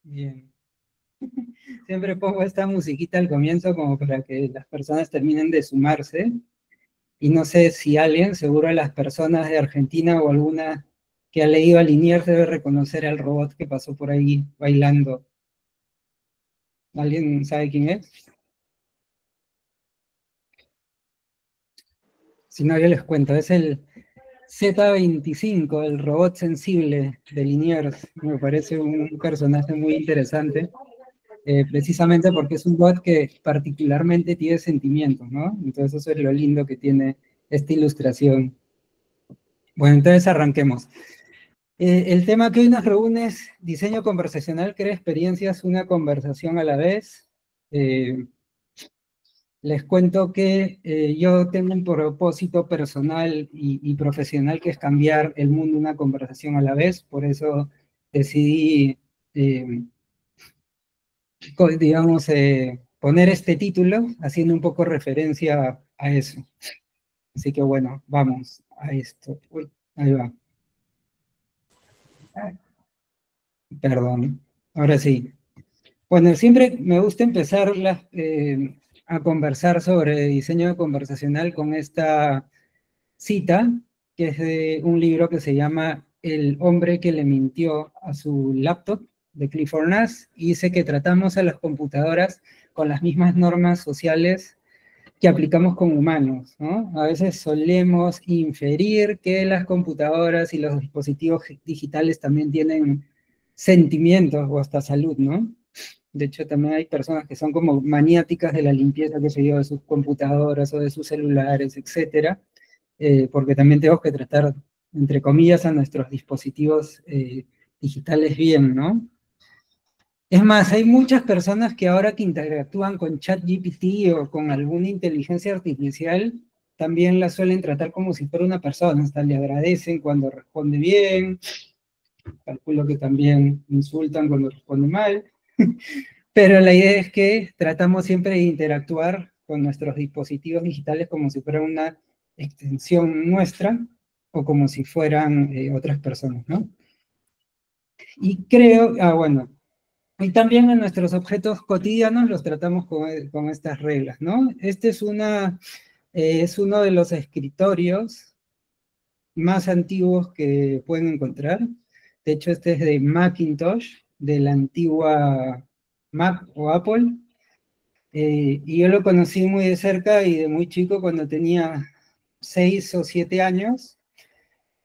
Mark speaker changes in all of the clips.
Speaker 1: Bien. Siempre pongo esta musiquita al comienzo como para que las personas terminen de sumarse. Y no sé si alguien, seguro las personas de Argentina o alguna que ha leído a Liniers debe reconocer al robot que pasó por ahí bailando. ¿Alguien sabe quién es? Si no, yo les cuento. Es el Z25, el robot sensible de Liniers. Me parece un personaje muy interesante, precisamente porque es un bot que particularmente tiene sentimientos, ¿no? Entonces eso es lo lindo que tiene esta ilustración. Bueno, entonces arranquemos. El tema que hoy nos reúne es diseño conversacional, crea experiencias, una conversación a la vez. Eh, Les cuento que yo tengo un propósito personal y profesional que es cambiar el mundo una conversación a la vez, por eso decidí, eh, digamos, poner este título haciendo un poco referencia a eso. Así que bueno, vamos a esto. Uy, ahí va. Perdón. Ahora sí. Bueno, siempre me gusta empezar a conversar sobre diseño conversacional con esta cita, que es de un libro que se llama El hombre que le mintió a su laptop, de Clifford Nass, y dice que tratamos a las computadoras con las mismas normas sociales que aplicamos con humanos, ¿no? A veces solemos inferir que las computadoras y los dispositivos digitales también tienen sentimientos o hasta salud, ¿no? De hecho, también hay personas que son como maniáticas de la limpieza, que se dio, de sus computadoras o de sus celulares, etcétera, porque también tenemos que tratar, entre comillas, a nuestros dispositivos digitales bien, ¿no? Es más, hay muchas personas que ahora que interactúan con ChatGPT o con alguna inteligencia artificial, también la suelen tratar como si fuera una persona, hasta le agradecen cuando responde bien, calculo que también insultan cuando responde mal, pero la idea es que tratamos siempre de interactuar con nuestros dispositivos digitales como si fueran una extensión nuestra o como si fueran otras personas, ¿no? Y creo, bueno, y también en nuestros objetos cotidianos los tratamos con estas reglas, ¿no? Este es uno de los escritorios más antiguos que pueden encontrar. De hecho, este es de Macintosh, de la antigua Mac o Apple. Y yo lo conocí muy de cerca y de muy chico cuando tenía 6 o 7 años,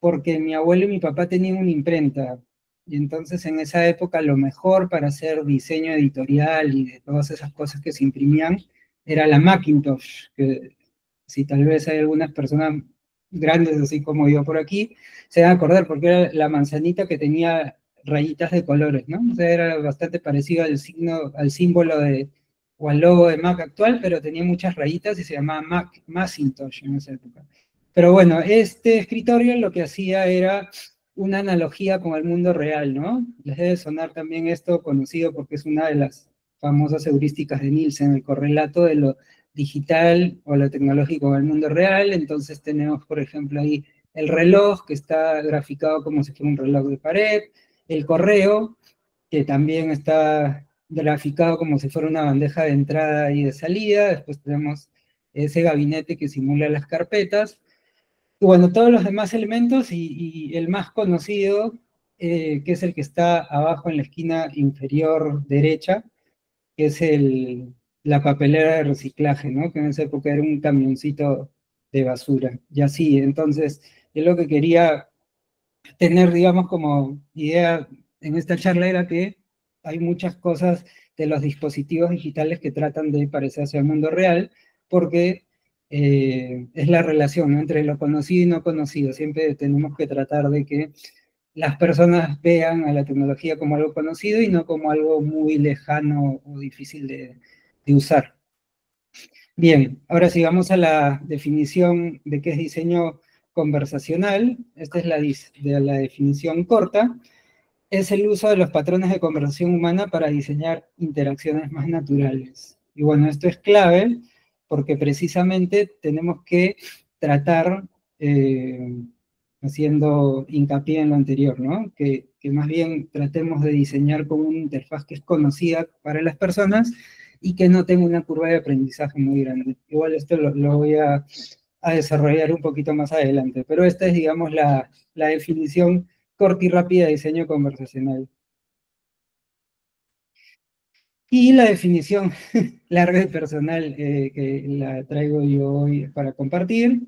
Speaker 1: porque mi abuelo y mi papá tenían una imprenta. Y entonces en esa época lo mejor para hacer diseño editorial y de todas esas cosas que se imprimían era la Macintosh, que si tal vez hay algunas personas grandes así como yo por aquí, se van a acordar porque era la manzanita que tenía rayitas de colores, ¿no? O sea, era bastante parecido al signo, al símbolo de, o al logo de Mac actual, pero tenía muchas rayitas y se llamaba Macintosh en esa época. Pero bueno, este escritorio lo que hacía era una analogía con el mundo real, ¿no? Les debe sonar también esto conocido porque es una de las famosas heurísticas de Nielsen, el correlato de lo digital o lo tecnológico con el mundo real. Entonces tenemos, por ejemplo, ahí el reloj que está graficado como si fuera un reloj de pared, el correo que también está graficado como si fuera una bandeja de entrada y de salida. Después tenemos ese gabinete que simula las carpetas. Y bueno, todos los demás elementos y el más conocido, que es el que está abajo en la esquina inferior derecha, que es la papelera de reciclaje, ¿no? Que en esa época era un camioncito de basura. Y así, entonces, yo lo que quería tener, digamos, como idea en esta charla era que hay muchas cosas de los dispositivos digitales que tratan de parecerse al mundo real, porque es la relación, ¿no?, entre lo conocido y no conocido. Siempre tenemos que tratar de que las personas vean a la tecnología como algo conocido y no como algo muy lejano o difícil de usar. Bien, ahora sí vamos a la definición de qué es diseño conversacional. Esta es de la definición corta. Es el uso de los patrones de conversación humana para diseñar interacciones más naturales. Y bueno, esto es clave porque precisamente tenemos que tratar, haciendo hincapié en lo anterior, ¿no? Que que más bien tratemos de diseñar con una interfaz que es conocida para las personas y que no tenga una curva de aprendizaje muy grande. Igual esto lo voy a desarrollar un poquito más adelante, pero esta es, digamos, la definición corta y rápida de diseño conversacional. Y la definición larga y personal que la traigo yo hoy para compartir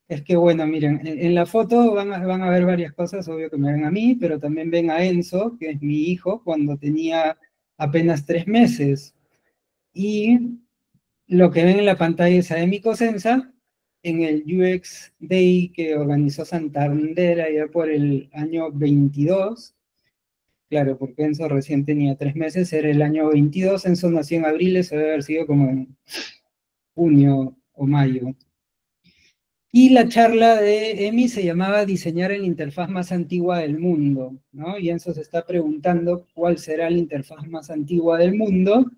Speaker 1: es que, bueno, miren, en la foto van a ver varias cosas, obvio que me ven a mí, pero también ven a Enzo, que es mi hijo, cuando tenía apenas 3 meses. Y lo que ven en la pantalla es a Emi Cosenza en el UX Day que organizó Santander allá por el año 22. Claro, porque Enzo recién tenía 3 meses, era el año 22, Enzo nació en abril, eso debe haber sido como en junio o mayo. Y la charla de Emi se llamaba Diseñar la interfaz más antigua del mundo, ¿no? Y Enzo se está preguntando cuál será la interfaz más antigua del mundo.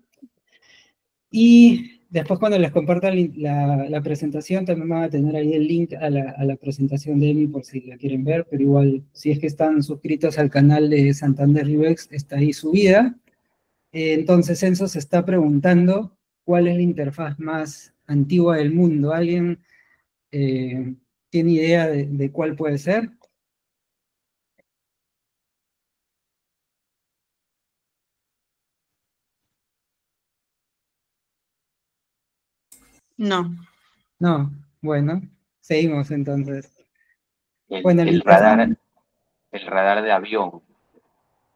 Speaker 1: Y después cuando les comparta la presentación, también van a tener ahí el link a la presentación de Emi por si la quieren ver, pero igual, si es que están suscritos al canal de Santander UX, está ahí subida. Entonces Enzo se está preguntando cuál es la interfaz más antigua del mundo. ¿Alguien tiene idea de cuál puede ser?
Speaker 2: No.
Speaker 1: No, bueno, seguimos entonces.
Speaker 3: El,
Speaker 1: Bueno, la
Speaker 3: el
Speaker 1: interfaz,
Speaker 3: radar, el radar de avión,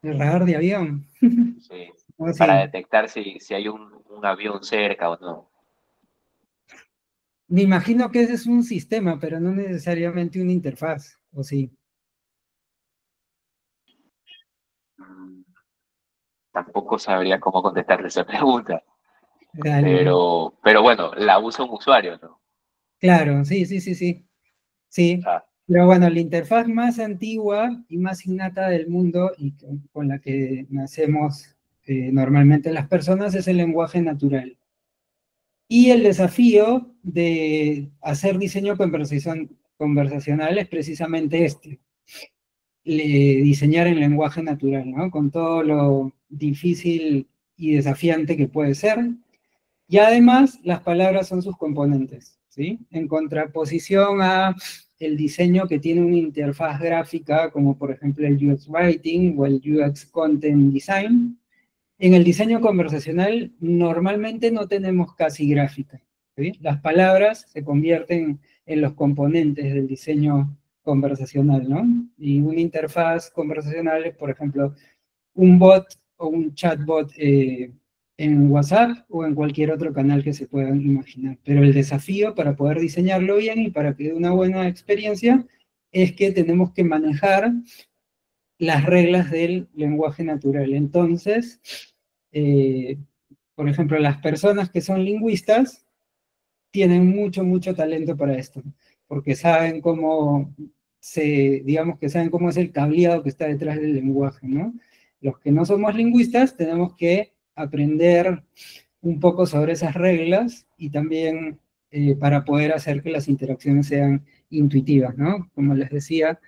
Speaker 1: el radar de avión.
Speaker 3: sí,
Speaker 1: ¿O
Speaker 3: para
Speaker 1: sí?
Speaker 3: detectar si hay un avión cerca o no.
Speaker 1: Me imagino que ese es un sistema, pero no necesariamente una interfaz, ¿o sí?
Speaker 3: Mm, Tampoco sabría cómo contestarle esa pregunta,
Speaker 1: Dale.
Speaker 3: pero bueno, la usa un usuario, ¿no?
Speaker 1: Claro, sí, sí, sí, sí. Sí.
Speaker 3: Ah,
Speaker 1: Pero bueno, la interfaz más antigua y más innata del mundo y con la que nacemos normalmente las personas es el lenguaje natural. Y el desafío de hacer diseño conversacional es precisamente este, diseñar en lenguaje natural, ¿no? Con todo lo difícil y desafiante que puede ser. Y además, las palabras son sus componentes, ¿sí? En contraposición a el diseño que tiene una interfaz gráfica, como por ejemplo el UX Writing o el UX Content Design, en el diseño conversacional normalmente no tenemos casi gráfica, ¿sí? Las palabras se convierten en los componentes del diseño conversacional, ¿no? Y una interfaz conversacional es, por ejemplo, un bot o un chatbot en WhatsApp o en cualquier otro canal que se puedan imaginar. Pero el desafío para poder diseñarlo bien y para que dé una buena experiencia es que tenemos que manejar las reglas del lenguaje natural. Entonces, eh, por ejemplo, las personas que son lingüistas tienen mucho, mucho talento para esto, porque saben cómo digamos que saben cómo es el cableado que está detrás del lenguaje, ¿no? Los que no somos lingüistas tenemos que aprender un poco sobre esas reglas y también para poder hacer que las interacciones sean intuitivas, ¿no? Como les decía,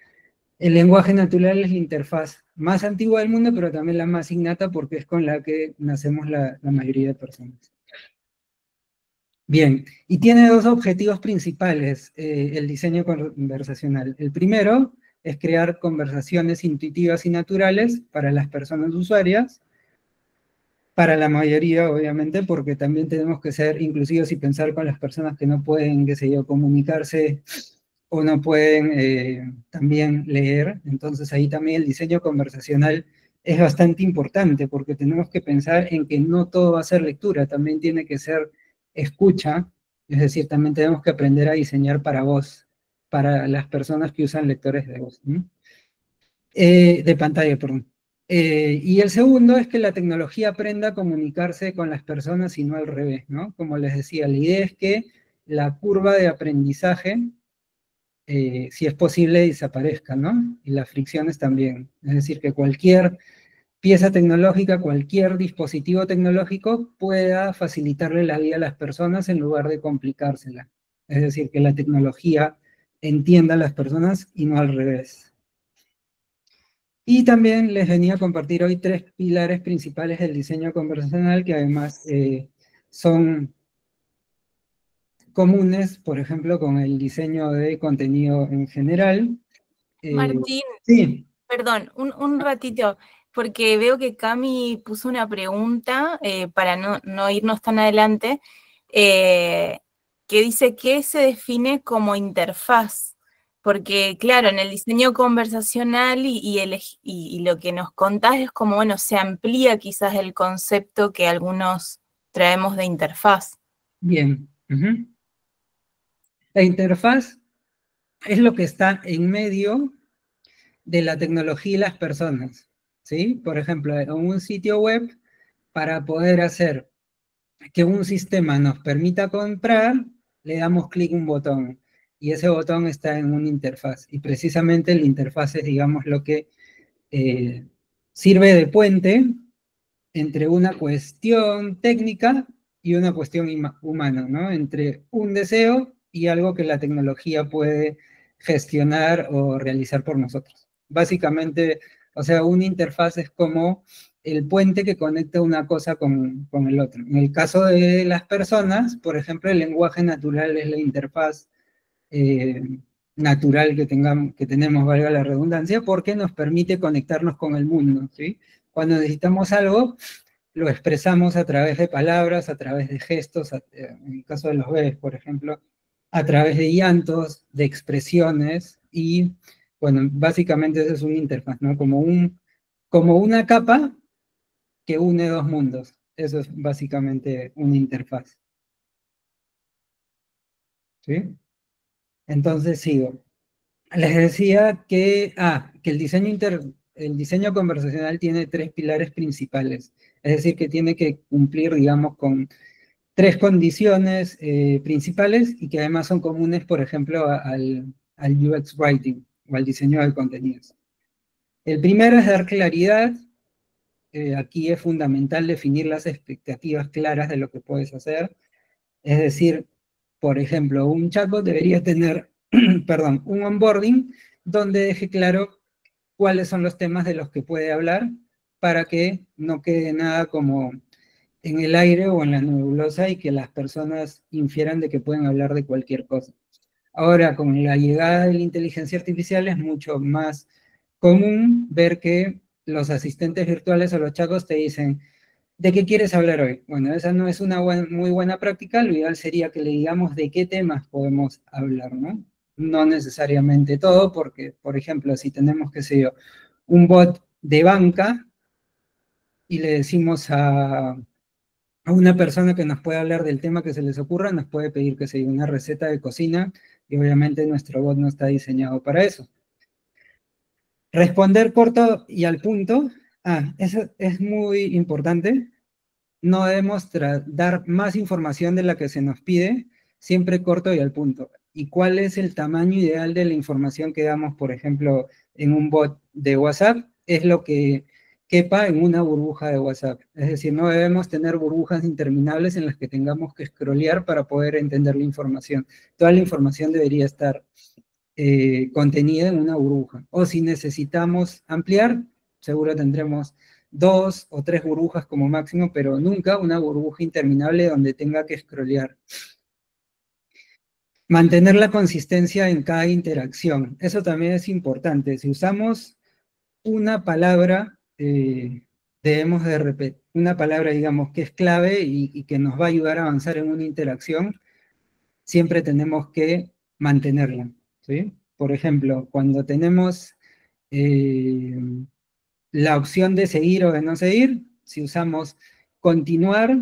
Speaker 1: el lenguaje natural es la interfaz más antigua del mundo, pero también la más innata porque es con la que nacemos la mayoría de personas. Bien, y tiene dos objetivos principales el diseño conversacional. El primero es crear conversaciones intuitivas y naturales para las personas usuarias, para la mayoría obviamente, porque también tenemos que ser inclusivos y pensar con las personas que no pueden, qué sé yo, comunicarse o no pueden también leer. Entonces ahí también el diseño conversacional es bastante importante porque tenemos que pensar en que no todo va a ser lectura, también tiene que ser escucha, es decir, también tenemos que aprender a diseñar para voz, para las personas que usan lectores de voz, ¿no? De pantalla, perdón. Y el segundo es que la tecnología aprenda a comunicarse con las personas y no al revés, ¿no? Como les decía, la idea es que la curva de aprendizaje si es posible, desaparezcan, ¿no? Y las fricciones también. Es decir, que cualquier pieza tecnológica, cualquier dispositivo tecnológico pueda facilitarle la vida a las personas en lugar de complicársela. Es decir, que la tecnología entienda a las personas y no al revés. Y también les venía a compartir hoy 3 pilares principales del diseño conversacional que además son comunes, por ejemplo, con el diseño de contenido en general.
Speaker 2: Martín,
Speaker 1: Sí,
Speaker 2: perdón, un ratito, porque veo que Cami puso una pregunta para no irnos tan adelante, que dice, ¿qué se define como interfaz? Porque, claro, en el diseño conversacional y lo que nos contás es como, bueno, se amplía quizás el concepto que algunos traemos de interfaz.
Speaker 1: bien. La interfaz es lo que está en medio de la tecnología y las personas, ¿sí? Por ejemplo, en un sitio web, para poder hacer que un sistema nos permita comprar, le damos clic a un botón, y ese botón está en una interfaz, y precisamente la interfaz es, digamos, lo que sirve de puente entre una cuestión técnica y una cuestión humana, ¿no? Entre un deseo y algo que la tecnología puede gestionar o realizar por nosotros. Básicamente, o sea, una interfaz es como el puente que conecta una cosa con el otro. En el caso de las personas, por ejemplo, el lenguaje natural es la interfaz eh, natural que tenemos, valga la redundancia, porque nos permite conectarnos con el mundo, ¿sí? Cuando necesitamos algo, lo expresamos a través de palabras, a través de gestos, en el caso de los bebés, por ejemplo, a través de llantos, de expresiones, y bueno, básicamente eso es una interfaz, ¿no? Como una capa que une dos mundos. Eso es básicamente una interfaz. ¿Sí? Entonces sigo. Les decía que el diseño conversacional tiene 3 pilares principales. Es decir, que tiene que cumplir, digamos, con 3 condiciones principales y que además son comunes, por ejemplo, al UX Writing o al diseño de contenidos. El primero es dar claridad. Aquí es fundamental definir las expectativas claras de lo que puedes hacer. Es decir, por ejemplo, un chatbot debería tener, perdón, un onboarding donde deje claro cuáles son los temas de los que puede hablar para que no quede nada como en el aire o en la nebulosa y que las personas infieran de que pueden hablar de cualquier cosa. Ahora, con la llegada de la inteligencia artificial es mucho más común ver que los asistentes virtuales o los chacos te dicen, ¿de qué quieres hablar hoy? Bueno, esa no es una muy buena práctica, lo ideal sería que le digamos de qué temas podemos hablar, ¿no? No necesariamente todo, porque, por ejemplo, si tenemos, qué sé yo, un bot de banca y le decimos a una persona que nos puede hablar del tema que se les ocurra, nos puede pedir que se diga una receta de cocina, y obviamente nuestro bot no está diseñado para eso. Responder corto y al punto. Eso es muy importante. No debemos dar más información de la que se nos pide, siempre corto y al punto. ¿Y cuál es el tamaño ideal de la información que damos, por ejemplo, en un bot de WhatsApp? Es lo que quepa en una burbuja de WhatsApp. Es decir, no debemos tener burbujas interminables en las que tengamos que scrollear para poder entender la información. Toda la información debería estar contenida en una burbuja. O si necesitamos ampliar, seguro tendremos 2 o 3 burbujas como máximo, pero nunca una burbuja interminable donde tenga que scrollear. Mantener la consistencia en cada interacción. Eso también es importante. Si usamos una palabra, debemos de repetir una palabra, digamos, que es clave y que nos va a ayudar a avanzar en una interacción, siempre tenemos que mantenerla, ¿sí? Por ejemplo, cuando tenemos la opción de seguir o de no seguir, si usamos continuar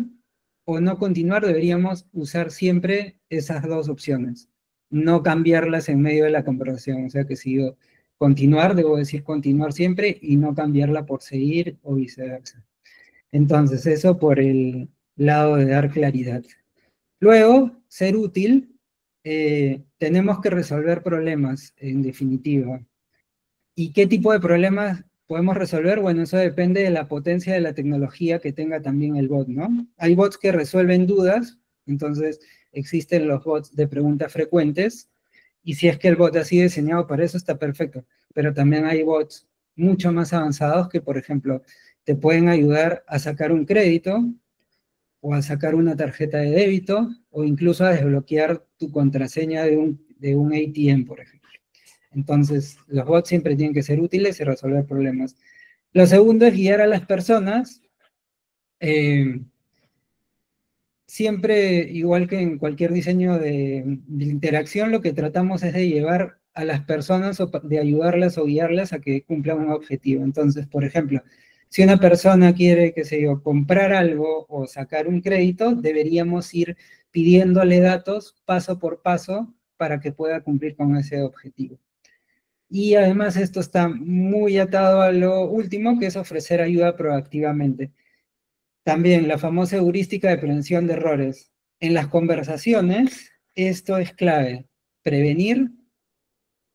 Speaker 1: o no continuar, deberíamos usar siempre esas 2 opciones, no cambiarlas en medio de la conversación. O sea que si digo continuar, debo decir continuar siempre y no cambiarla por seguir o viceversa. Entonces, eso por el lado de dar claridad. Luego, ser útil, tenemos que resolver problemas, en definitiva. ¿Y qué tipo de problemas podemos resolver? Bueno, eso depende de la potencia de la tecnología que tenga también el bot, ¿no? Hay bots que resuelven dudas, entonces existen los bots de preguntas frecuentes, y si es que el bot ha sido diseñado para eso, está perfecto. Pero también hay bots mucho más avanzados que, por ejemplo, te pueden ayudar a sacar un crédito o a sacar una tarjeta de débito o incluso a desbloquear tu contraseña de un ATM, por ejemplo. Entonces, los bots siempre tienen que ser útiles y resolver problemas. Lo segundo es guiar a las personas. Siempre, igual que en cualquier diseño de interacción, lo que tratamos es de llevar a las personas o de ayudarlas o guiarlas a que cumplan un objetivo. Entonces, por ejemplo, si una persona quiere, qué sé yo, comprar algo o sacar un crédito, deberíamos ir pidiéndole datos paso por paso para que pueda cumplir con ese objetivo. Y además esto está muy atado a lo último, que es ofrecer ayuda proactivamente. También la famosa heurística de prevención de errores. En las conversaciones, esto es clave. Prevenir,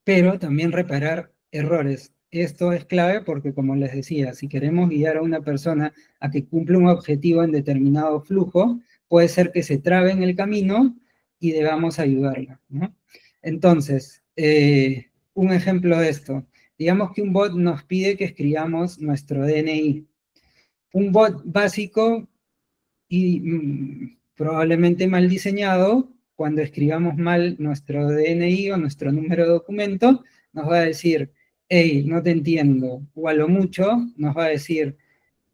Speaker 1: pero también reparar errores. Esto es clave porque, como les decía, si queremos guiar a una persona a que cumpla un objetivo en determinado flujo, puede ser que se trabe en el camino y debamos ayudarla, ¿no? Entonces, un ejemplo de esto. Digamos que un bot nos pide que escribamos nuestro DNI. Un bot básico y probablemente mal diseñado, cuando escribamos mal nuestro DNI o nuestro número de documento, nos va a decir, hey, no te entiendo, o a lo mucho nos va a decir,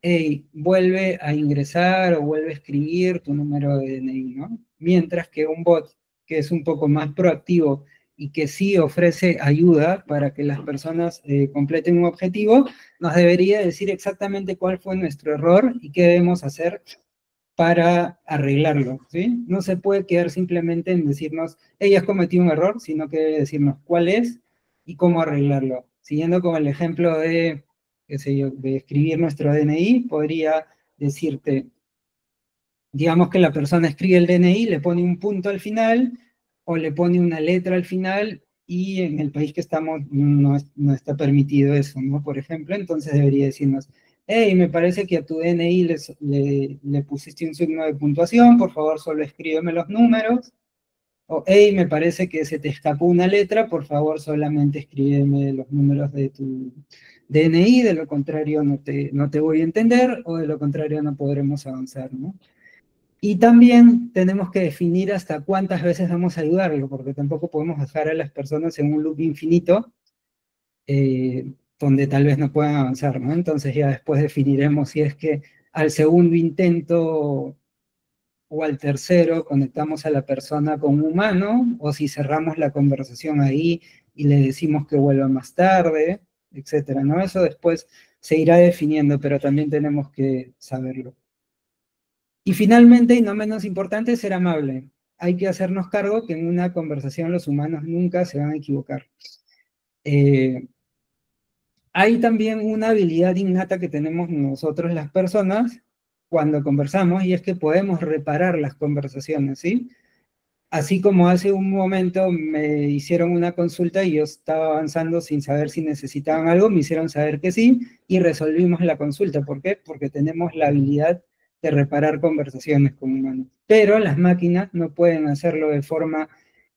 Speaker 1: hey, vuelve a ingresar o vuelve a escribir tu número de DNI, ¿no? Mientras que un bot que es un poco más proactivo y que sí ofrece ayuda para que las personas completen un objetivo, nos debería decir exactamente cuál fue nuestro error y qué debemos hacer para arreglarlo, ¿sí? No se puede quedar simplemente en decirnos, ella has cometido un error, sino que debe decirnos cuál es y cómo arreglarlo. Siguiendo con el ejemplo de, qué sé yo, de escribir nuestro DNI, podría decirte, digamos que la persona escribe el DNI, le pone un punto al final, o le pone una letra al final, y en el país que estamos no está permitido eso, ¿no? Por ejemplo, entonces debería decirnos, hey, me parece que a tu DNI le pusiste un signo de puntuación, por favor solo escríbeme los números. O, hey, me parece que se te escapó una letra, por favor solamente escríbeme los números de tu DNI, de lo contrario no te voy a entender, o de lo contrario no podremos avanzar, ¿no? Y también tenemos que definir hasta cuántas veces vamos a ayudarlo, porque tampoco podemos dejar a las personas en un loop infinito, donde tal vez no puedan avanzar, ¿no? Entonces ya después definiremos si es que al segundo intento o al tercero conectamos a la persona con un humano, o si cerramos la conversación ahí y le decimos que vuelva más tarde, etcétera, ¿no? Eso después se irá definiendo, pero también tenemos que saberlo. Y finalmente, y no menos importante, ser amable. Hay que hacernos cargo que en una conversación los humanos nunca se van a equivocar. Hay también una habilidad innata que tenemos nosotros las personas cuando conversamos, y es que podemos reparar las conversaciones, ¿sí? Así como hace un momento me hicieron una consulta y yo estaba avanzando sin saber si necesitaban algo, me hicieron saber que sí, y resolvimos la consulta. ¿Por qué? Porque tenemos la habilidad de reparar conversaciones con humanos. Pero las máquinas no pueden hacerlo de forma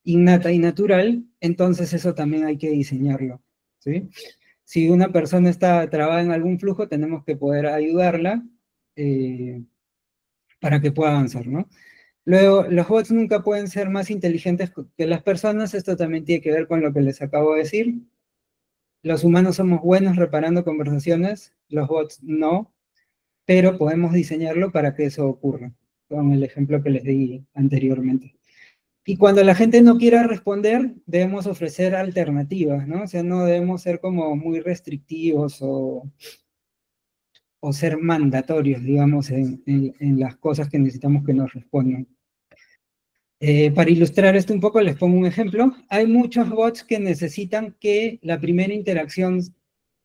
Speaker 1: innata y natural, entonces eso también hay que diseñarlo, ¿sí? Si una persona está trabada en algún flujo, tenemos que poder ayudarla para que pueda avanzar, ¿no? Luego, los bots nunca pueden ser más inteligentes que las personas. Esto también tiene que ver con lo que les acabo de decir. Los humanos somos buenos reparando conversaciones, los bots no, pero podemos diseñarlo para que eso ocurra, con el ejemplo que les di anteriormente. Y cuando la gente no quiera responder, debemos ofrecer alternativas, ¿no? O sea, no debemos ser como muy restrictivos o ser mandatorios, digamos, en las cosas que necesitamos que nos respondan. Para ilustrar esto un poco, les pongo un ejemplo. Hay muchos bots que necesitan que la primera interacción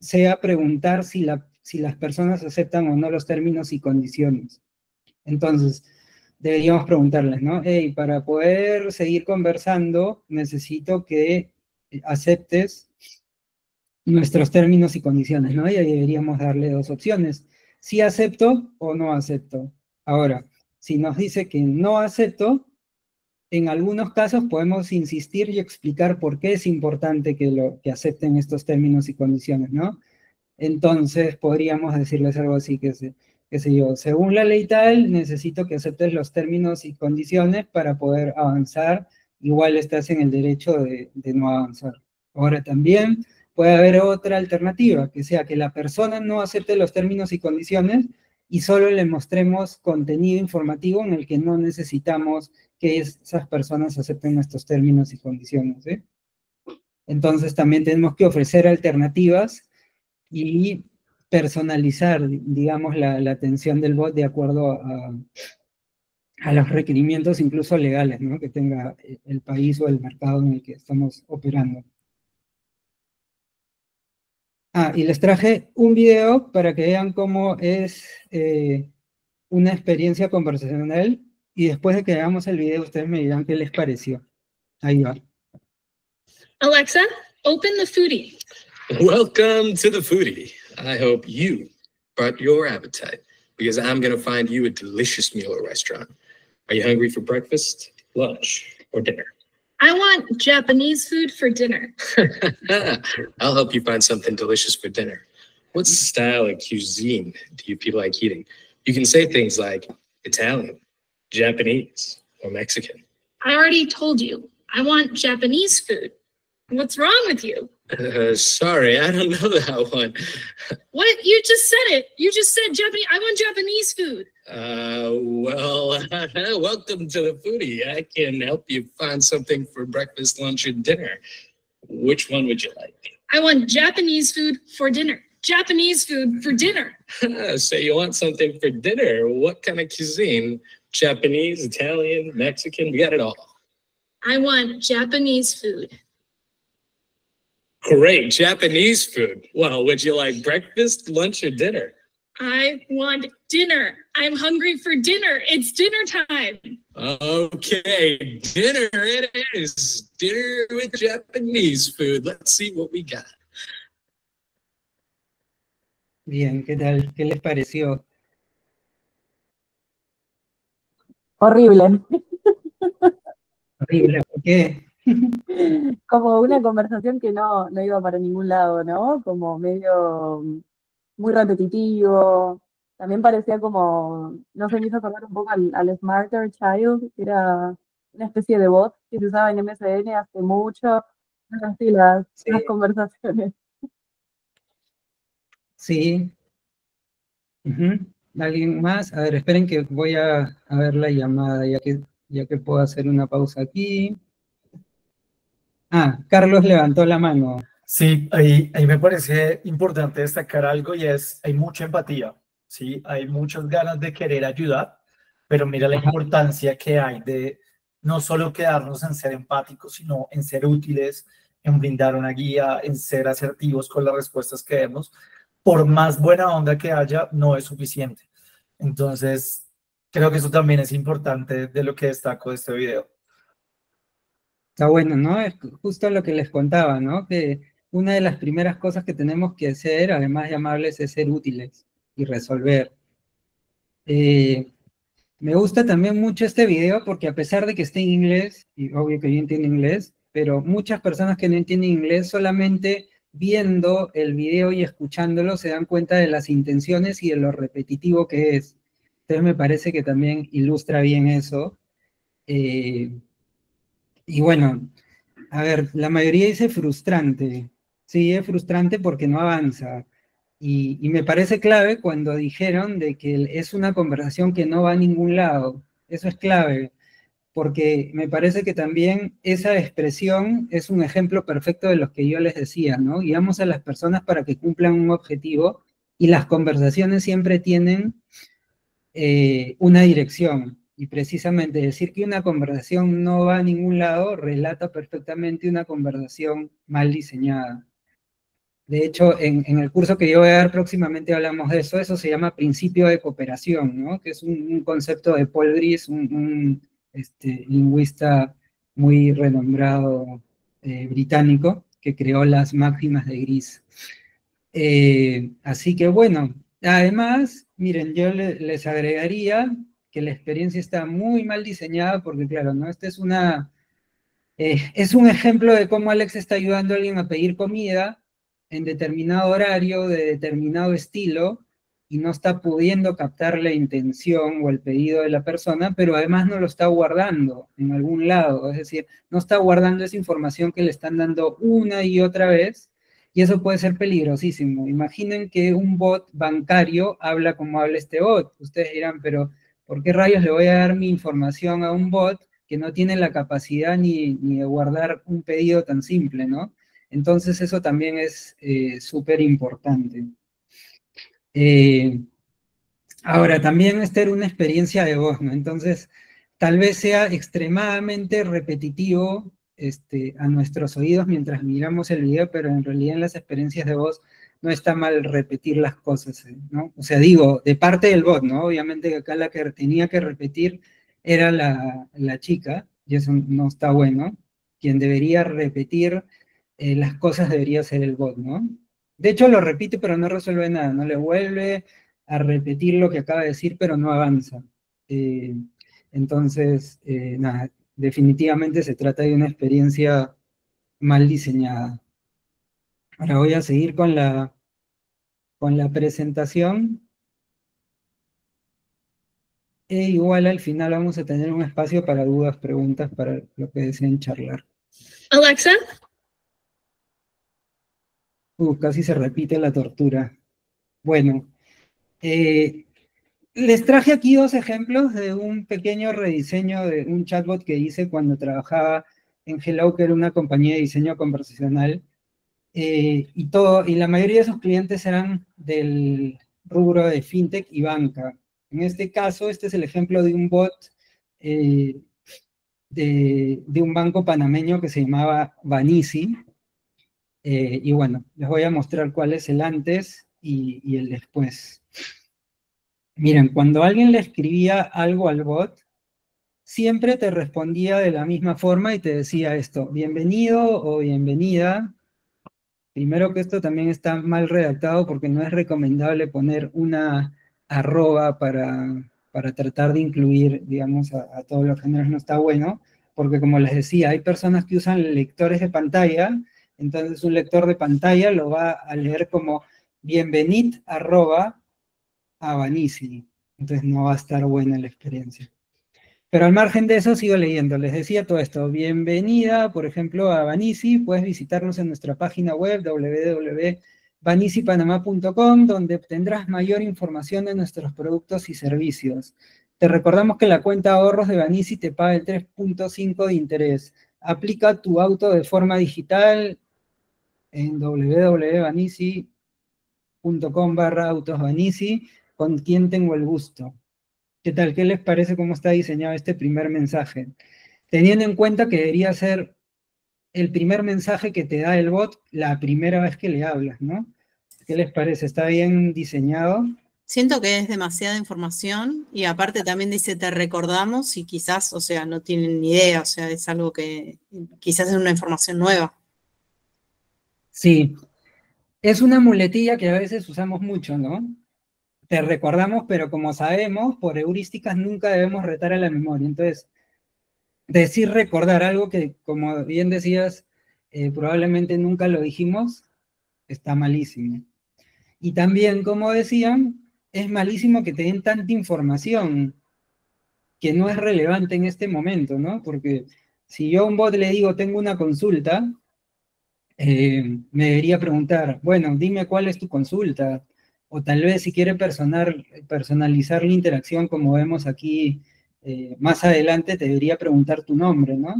Speaker 1: sea preguntar si las personas aceptan o no los términos y condiciones. Entonces, deberíamos preguntarles, ¿no? Hey, para poder seguir conversando, necesito que aceptes nuestros términos y condiciones, ¿no? Y ahí deberíamos darle dos opciones. Si acepto o no acepto. Ahora, si nos dice que no acepto, en algunos casos podemos insistir y explicar por qué es importante que acepten estos términos y condiciones, ¿no? entonces podríamos decirles algo así, qué sé yo, según la ley tal, necesito que aceptes los términos y condiciones para poder avanzar, igual estás en el derecho de no avanzar. Ahora también puede haber otra alternativa, que sea que la persona no acepte los términos y condiciones y solo le mostremos contenido informativo en el que no necesitamos que esas personas acepten nuestros términos y condiciones, ¿sí? Entonces también tenemos que ofrecer alternativas y personalizar, digamos, la atención del bot de acuerdo a los requerimientos incluso legales, ¿no?, que tenga el país o el mercado en el que estamos operando. Y les traje un video para que vean cómo es una experiencia conversacional, y después de que veamos el video ustedes me dirán qué les pareció. Ahí va.
Speaker 4: Alexa, open the foodie. Welcome to the foodie. I hope you brought your appetite, because I'm going to find you a delicious meal or restaurant. Are you hungry for breakfast, lunch, or dinner? I want Japanese food for dinner. I'll help you find something delicious for dinner. What style of cuisine do you people like eating? You can say things like Italian, Japanese, or Mexican. I already told you, I want Japanese food. What's wrong with you? Sorry, I don't know that one. What? You just said it. You just said Japanese. I want Japanese food. Well, welcome to the foodie. I can help you find something for breakfast, lunch, or dinner. Which one would you like? I want Japanese food for dinner. Japanese food for dinner. So you want something for dinner? What kind of cuisine? Japanese, Italian, Mexican? We got it all. I want Japanese food. Great, Japanese food. Well, would you like breakfast, lunch, or dinner? I want dinner. I'm hungry for dinner. It's dinner time. Okay, dinner it is. Dinner with Japanese food. Let's see what we got.
Speaker 1: Bien, ¿qué tal? ¿Qué les pareció?
Speaker 5: Horrible.
Speaker 1: Horrible, ¿por qué?
Speaker 5: Como una conversación que no iba para ningún lado, ¿no? Como medio muy repetitivo. También parecía como, no sé, me hizo acordar un poco al Smarter Child, que era una especie de bot que se usaba en MSN hace mucho. Así las conversaciones.
Speaker 1: Sí. ¿Alguien más? A ver, esperen que voy a ver la llamada, ya que puedo hacer una pausa aquí. Carlos levantó la mano.
Speaker 6: Sí, ahí me parece importante destacar algo, y es, hay mucha empatía, ¿sí? Hay muchas ganas de querer ayudar, pero mira la importancia que hay de no solo quedarnos en ser empáticos, sino en ser útiles, en brindar una guía, en ser asertivos con las respuestas que demos. Por más buena onda que haya, no es suficiente. Entonces, creo que eso también es importante de lo que destaco de este video.
Speaker 1: Está bueno, ¿no? Es justo lo que les contaba, ¿no? Que una de las primeras cosas que tenemos que hacer, además de amables, es ser útiles y resolver. Me gusta también mucho este video porque a pesar de que esté en inglés, y obvio que yo entiendo inglés, pero muchas personas que no entienden inglés, solamente viendo el video y escuchándolo se dan cuenta de las intenciones y de lo repetitivo que es. Entonces me parece que también ilustra bien eso. Y bueno, a ver, la mayoría dice frustrante. Sí, es frustrante porque no avanza. Y me parece clave cuando dijeron de que es una conversación que no va a ningún lado. Eso es clave, porque me parece que también esa expresión es un ejemplo perfecto de lo que yo les decía, ¿no? Guiamos a las personas para que cumplan un objetivo, y las conversaciones siempre tienen una dirección. Y precisamente decir que una conversación no va a ningún lado relata perfectamente una conversación mal diseñada. De hecho, en el curso que yo voy a dar próximamente hablamos de eso. Eso se llama principio de cooperación, ¿no? Que es un concepto de Paul Gris, un lingüista muy renombrado británico, que creó las máximas de Gris. Así que bueno, además, miren, yo les agregaría que la experiencia está muy mal diseñada porque, claro, ¿no? Este es es un ejemplo de cómo Alex está ayudando a alguien a pedir comida, en determinado horario, de determinado estilo, y no está pudiendo captar la intención o el pedido de la persona, pero además no lo está guardando en algún lado, es decir, no está guardando esa información que le están dando una y otra vez, y eso puede ser peligrosísimo. Imaginen que un bot bancario habla como habla este bot. Ustedes dirán, pero ¿por qué rayos le voy a dar mi información a un bot que no tiene la capacidad ni de guardar un pedido tan simple, ¿no? Entonces eso también es súper importante. Ahora, también esta era una experiencia de voz, ¿no? Entonces, tal vez sea extremadamente repetitivo a nuestros oídos mientras miramos el video, pero en realidad en las experiencias de voz no está mal repetir las cosas, ¿no? O sea, digo, de parte del bot, ¿no? Obviamente acá la que tenía que repetir era la chica, y eso no está bueno. Quien debería repetir las cosas debería ser el bot, ¿no? De hecho, lo repite, pero no resuelve nada, no le vuelve a repetir lo que acaba de decir, pero no avanza. Entonces, nada, definitivamente se trata de una experiencia mal diseñada. Ahora voy a seguir con la presentación. E igual al final vamos a tener un espacio para dudas, preguntas, para lo que deseen charlar.
Speaker 7: Alexa.
Speaker 1: Casi se repite la tortura. Bueno, les traje aquí dos ejemplos de un pequeño rediseño de un chatbot que hice cuando trabajaba en Hello, que era una compañía de diseño conversacional. Y la mayoría de sus clientes eran del rubro de fintech y banca. En este caso, este es el ejemplo de un bot de un banco panameño que se llamaba Banisi. Y bueno, les voy a mostrar cuál es el antes y el después. Miren, cuando alguien le escribía algo al bot, siempre te respondía de la misma forma y te decía esto: bienvenido o bienvenida. Primero que esto también está mal redactado porque no es recomendable poner una arroba para tratar de incluir, digamos, a todos los géneros. No está bueno, porque como les decía, hay personas que usan lectores de pantalla, entonces un lector de pantalla lo va a leer como bienvenid arroba a Banisi. Entonces no va a estar buena la experiencia. Pero al margen de eso sigo leyendo. Les decía todo esto: bienvenida, por ejemplo, a Banisi. Puedes visitarnos en nuestra página web www.banisipanamá.com, donde obtendrás mayor información de nuestros productos y servicios. Te recordamos que la cuenta ahorros de Banisi te paga el 3.5 de interés. Aplica tu auto de forma digital en www.banisi.com/autosbanisi, con quien tengo el gusto. ¿Qué tal? ¿Qué les parece cómo está diseñado este primer mensaje? Teniendo en cuenta que debería ser el primer mensaje que te da el bot la primera vez que le hablas, ¿no? ¿Qué les parece? ¿Está bien diseñado?
Speaker 8: Siento que es demasiada información y aparte también dice te recordamos y quizás, o sea, no tienen ni idea, o sea, es algo que quizás es una información nueva.
Speaker 1: Sí, es una muletilla que a veces usamos mucho, ¿no? Te recordamos, pero como sabemos, por heurísticas nunca debemos retar a la memoria. Entonces, decir recordar algo que, como bien decías, probablemente nunca lo dijimos, está malísimo. Y también, como decían, es malísimo que te den tanta información que no es relevante en este momento, ¿no? Porque si yo a un bot le digo, tengo una consulta, me debería preguntar, bueno, dime cuál es tu consulta. O tal vez si quiere personalizar la interacción, como vemos aquí más adelante, te debería preguntar tu nombre, ¿no?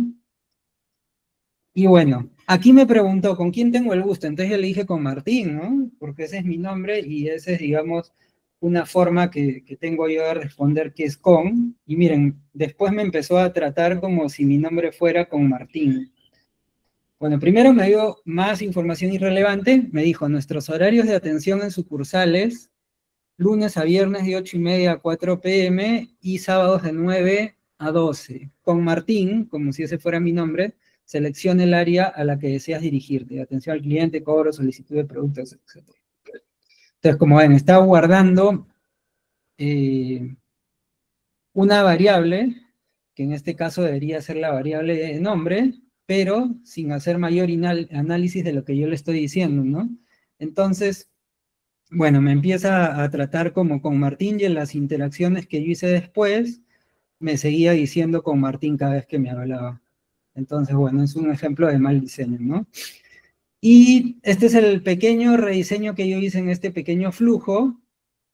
Speaker 1: Y bueno, aquí me preguntó, ¿con quién tengo el gusto? Entonces yo le dije con Martín, ¿no? Porque ese es mi nombre y esa es, digamos, una forma que tengo yo de responder que es con. Y miren, después me empezó a tratar como si mi nombre fuera con Martín. Bueno, primero me dio más información irrelevante. Me dijo, nuestros horarios de atención en sucursales, lunes a viernes de 8:30 a 4 p.m. y sábados de 9 a 12. Con Martín, como si ese fuera mi nombre, selecciona el área a la que deseas dirigirte. Atención al cliente, cobro, solicitud de productos, etc. Entonces, como ven, está guardando una variable, que en este caso debería ser la variable de nombre, pero sin hacer mayor análisis de lo que yo le estoy diciendo, ¿no? Entonces, bueno, me empieza a tratar como con Martín, y en las interacciones que yo hice después, me seguía diciendo con Martín cada vez que me hablaba. Entonces, bueno, es un ejemplo de mal diseño, ¿no? Y este es el pequeño rediseño que yo hice en este pequeño flujo.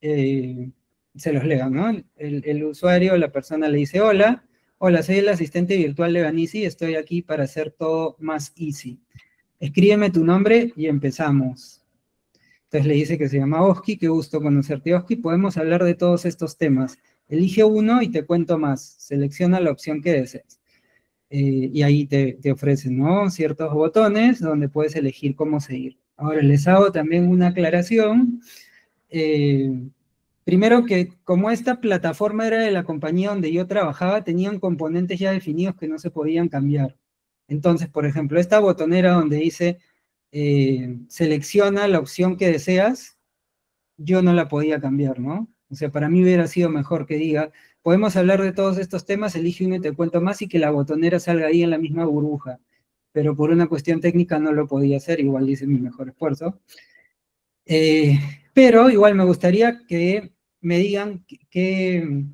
Speaker 1: Se los leo, ¿no? El usuario, la persona le dice, hola, soy el asistente virtual de Vanisi, estoy aquí para hacer todo más easy. Escríbeme tu nombre y empezamos. Entonces le dice que se llama Oski, qué gusto conocerte, Oski, podemos hablar de todos estos temas. Elige uno y te cuento más. Selecciona la opción que desees. Y ahí te ofrecen, ¿no? Ciertos botones donde puedes elegir cómo seguir. Ahora les hago también una aclaración. Primero que como esta plataforma era de la compañía donde yo trabajaba, tenían componentes ya definidos que no se podían cambiar. Entonces, por ejemplo, esta botonera donde dice selecciona la opción que deseas, yo no la podía cambiar, ¿no? O sea, para mí hubiera sido mejor que diga, podemos hablar de todos estos temas, elige uno y te cuento más, y que la botonera salga ahí en la misma burbuja. Pero por una cuestión técnica no lo podía hacer, igual hice mi mejor esfuerzo. Pero igual me gustaría que me digan qué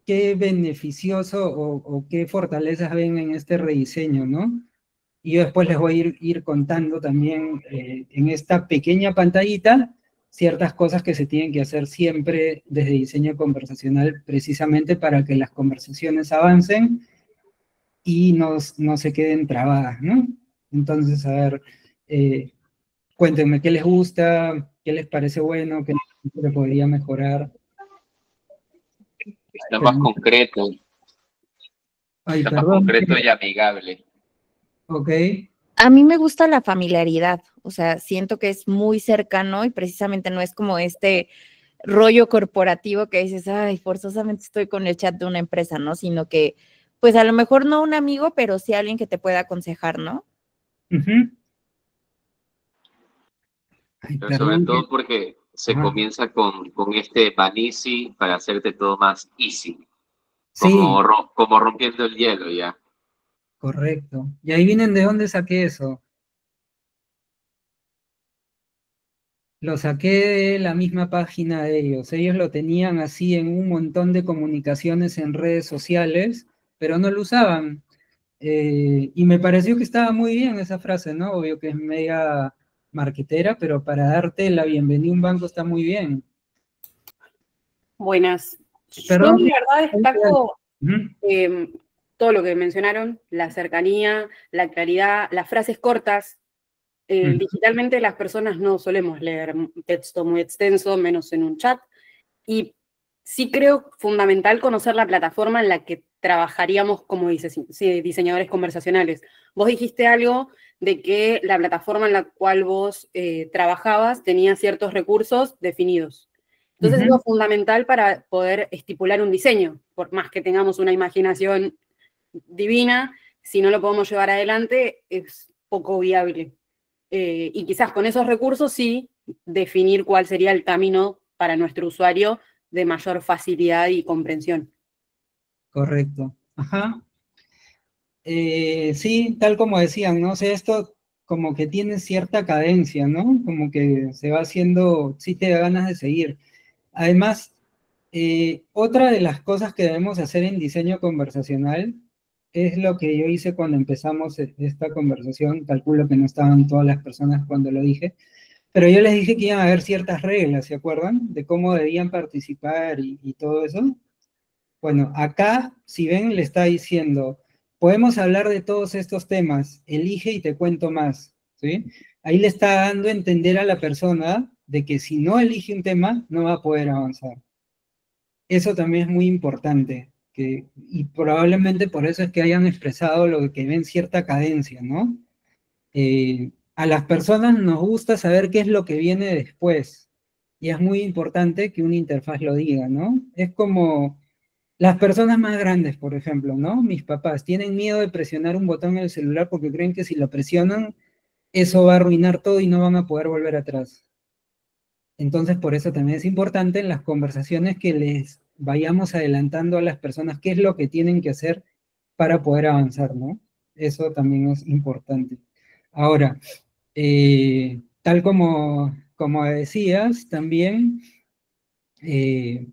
Speaker 1: beneficioso o qué fortalezas ven en este rediseño, ¿no? Y yo después les voy a ir contando también en esta pequeña pantallita ciertas cosas que se tienen que hacer siempre desde diseño conversacional, precisamente para que las conversaciones avancen y no se queden trabadas, ¿no? Entonces, a ver, cuéntenme qué les gusta, qué les parece bueno, qué les podría mejorar.
Speaker 3: Está más concreto.
Speaker 1: Ay,
Speaker 3: Está
Speaker 1: perdón.
Speaker 3: más concreto y amigable.
Speaker 1: Ok.
Speaker 7: A mí me gusta la familiaridad, o sea, siento que es muy cercano y precisamente no es como este rollo corporativo que dices, ay, forzosamente estoy con el chat de una empresa, ¿no? Sino que, pues a lo mejor no un amigo, pero sí alguien que te pueda aconsejar, ¿no?
Speaker 1: Ay,
Speaker 3: Pero sobre
Speaker 1: perdón.
Speaker 3: todo porque se
Speaker 1: Ajá.
Speaker 3: comienza con este Vanisi para hacerte todo más easy.
Speaker 1: Sí,
Speaker 3: Como rompiendo el hielo ya.
Speaker 1: correcto. Y ahí vienen de dónde saqué eso. Lo saqué de la misma página de ellos. Ellos lo tenían así en un montón de comunicaciones en redes sociales, pero no lo usaban. Y me pareció que estaba muy bien esa frase, ¿no? Obvio que es media marquetera, pero para darte la bienvenida a un banco está muy bien.
Speaker 9: Buenas.
Speaker 1: Perdón.
Speaker 9: Yo la verdad destaco
Speaker 1: Ujú.
Speaker 9: todo lo que mencionaron, la cercanía, la claridad, las frases cortas.
Speaker 1: Ujú.
Speaker 9: Digitalmente las personas no solemos leer texto muy extenso, menos en un chat. Y sí creo fundamental conocer la plataforma en la que trabajaríamos como diseñadores conversacionales. Vos dijiste algo de que la plataforma en la cual vos trabajabas tenía ciertos recursos definidos. Entonces es fundamental para poder estipular un diseño, por más que tengamos una imaginación divina, si no lo podemos llevar adelante es poco viable. Y quizás con esos recursos sí definir cuál sería el camino para nuestro usuario de mayor facilidad y comprensión.
Speaker 1: Correcto. Ajá. Sí, tal como decían, ¿no? O sea, esto como que tiene cierta cadencia, ¿no? Como que se va haciendo, sí te da ganas de seguir. Además, otra de las cosas que debemos hacer en diseño conversacional es lo que yo hice cuando empezamos esta conversación. Calculo que no estaban todas las personas cuando lo dije, pero yo les dije que iban a haber ciertas reglas, ¿se acuerdan? De cómo debían participar y todo eso. Bueno, acá, si ven, le está diciendo, podemos hablar de todos estos temas, elige y te cuento más, ¿sí? Ahí le está dando a entender a la persona de que si no elige un tema, no va a poder avanzar. Eso también es muy importante, y probablemente por eso es que hayan expresado lo que ven cierta cadencia, ¿no? A las personas nos gusta saber qué es lo que viene después, y es muy importante que una interfaz lo diga, ¿no? Es como las personas más grandes, por ejemplo, ¿no? Mis papás tienen miedo de presionar un botón en el celular porque creen que si lo presionan, eso va a arruinar todo y no van a poder volver atrás. Entonces, por eso también es importante en las conversaciones que les vayamos adelantando a las personas qué es lo que tienen que hacer para poder avanzar, ¿no? Eso también es importante. Ahora, tal como decías, también el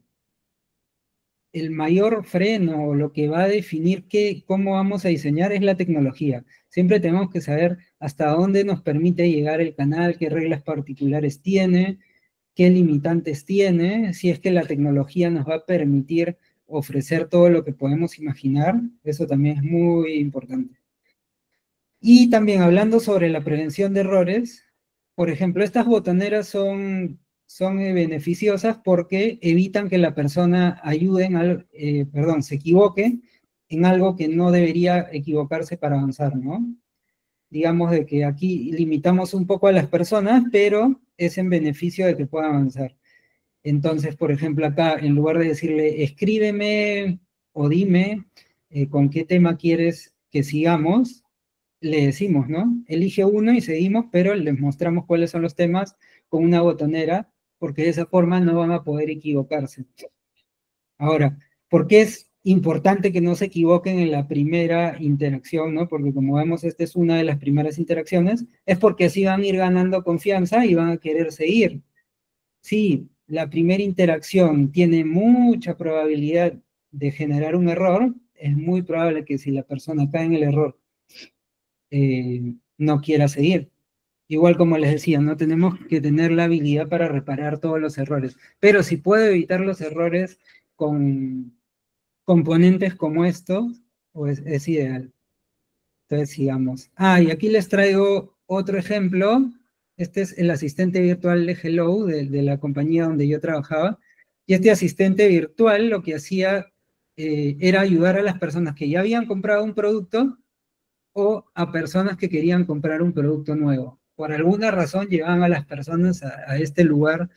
Speaker 1: mayor freno o lo que va a definir cómo vamos a diseñar es la tecnología. Siempre tenemos que saber hasta dónde nos permite llegar el canal, qué reglas particulares tiene, qué limitantes tiene, si es que la tecnología nos va a permitir ofrecer todo lo que podemos imaginar. Eso también es muy importante. Y también hablando sobre la prevención de errores, por ejemplo, estas botoneras son beneficiosas porque evitan que la persona se equivoque en algo que no debería equivocarse para avanzar, ¿no? Digamos de que aquí limitamos un poco a las personas, pero es en beneficio de que pueda avanzar. Entonces, por ejemplo, acá, en lugar de decirle, escríbeme o dime con qué tema quieres que sigamos, le decimos, ¿no? Elige uno y seguimos, pero les mostramos cuáles son los temas con una botonera, porque de esa forma no van a poder equivocarse. Ahora, ¿por qué es importante que no se equivoquen en la primera interacción, ¿no? Porque como vemos, esta es una de las primeras interacciones, es porque así van a ir ganando confianza y van a querer seguir. Sí, la primera interacción tiene mucha probabilidad de generar un error, es muy probable que si la persona cae en el error, no quiera seguir. Igual como les decía, no tenemos que tener la habilidad para reparar todos los errores, pero si puedo evitar los errores con componentes como estos, pues es ideal. Entonces sigamos. Y aquí les traigo otro ejemplo. Este es el asistente virtual de Hello, de la compañía donde yo trabajaba. Y este asistente virtual lo que hacía era ayudar a las personas que ya habían comprado un producto o a personas que querían comprar un producto nuevo. Por alguna razón llevaban a las personas a este lugar,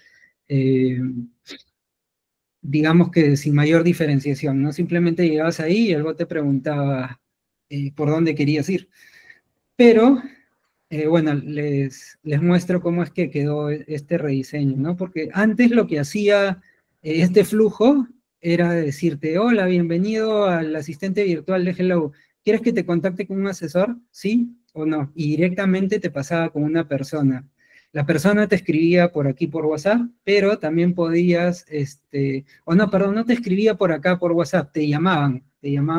Speaker 1: digamos que sin mayor diferenciación, ¿no? Simplemente llegabas ahí y el bot te preguntaba por dónde querías ir. Pero, bueno, les muestro cómo es que quedó este rediseño, ¿no? Porque antes lo que hacía este flujo era decirte, hola, bienvenido al asistente virtual de Hello. ¿Quieres que te contacte con un asesor? ¿Sí o no? Y directamente te pasaba con una persona. La persona te escribía por aquí por WhatsApp, pero también podías, no te escribía por acá por WhatsApp, te llamaban